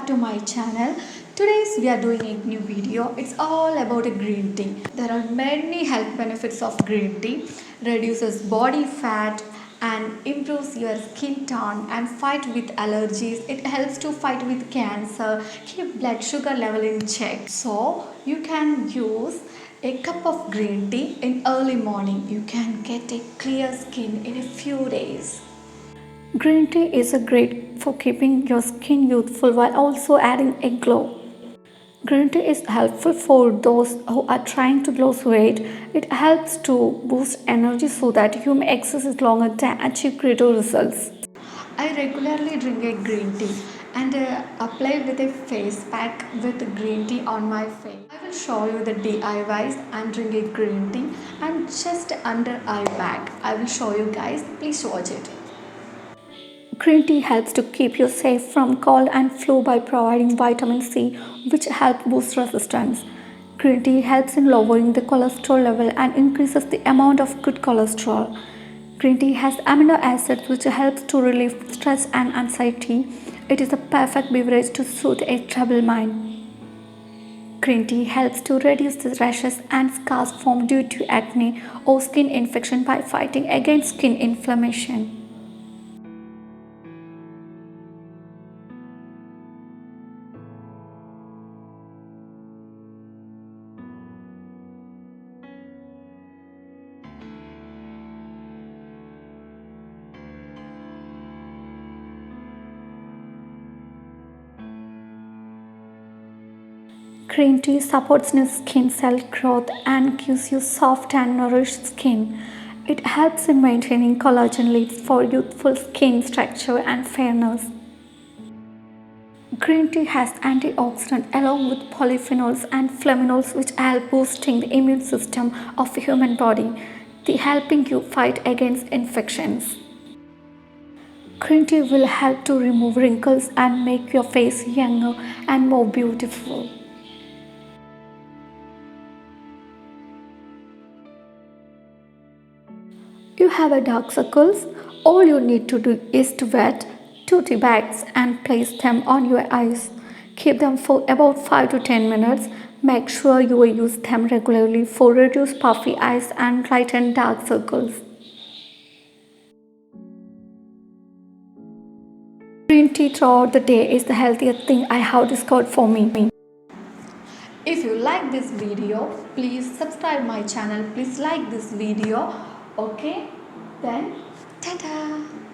back to my channel. Today we are doing a new video. It's all about a green tea. There are many health benefits of green tea. Reduces body fat and improves your skin tone and fight with allergies. It helps to fight with cancer, keep blood sugar level in check. So you can use a cup of green tea in early morning. You can get a clear skin in a few days. Green tea is a great for keeping your skin youthful while also adding a glow. Green tea is helpful for those who are trying to lose weight. It helps to boost energy so that you may exercise longer to achieve greater results. I regularly drink a green tea and apply with a face pack with green tea on my face. I will show you the DIYs and drink a green tea and just under eye bag. I will show you guys. Please watch it. Green tea helps to keep you safe from cold and flu by providing vitamin C, which helps boost resistance. Green tea helps in lowering the cholesterol level and increases the amount of good cholesterol. Green tea has amino acids which helps to relieve stress and anxiety. It is a perfect beverage to soothe a troubled mind. Green tea helps to reduce the rashes and scars formed due to acne or skin infection by fighting against skin inflammation. Green tea supports new skin cell growth and gives you soft and nourished skin. It helps in maintaining collagen leads for youthful skin structure and fairness. Green tea has antioxidants along with polyphenols and flavonols which help boosting the immune system of the human body, helping you fight against infections. Green tea will help to remove wrinkles and make your face younger and more beautiful. You have a dark circles, all you need to do is to wet 2 tea bags and place them on your eyes. Keep them for about 5 to 10 minutes. Make sure you use them regularly for reduce puffy eyes and lighten dark circles. Green tea throughout the day is the healthiest thing I have discovered for me. If you like this video, please subscribe my channel. Please like this video. Okay, then ta-da!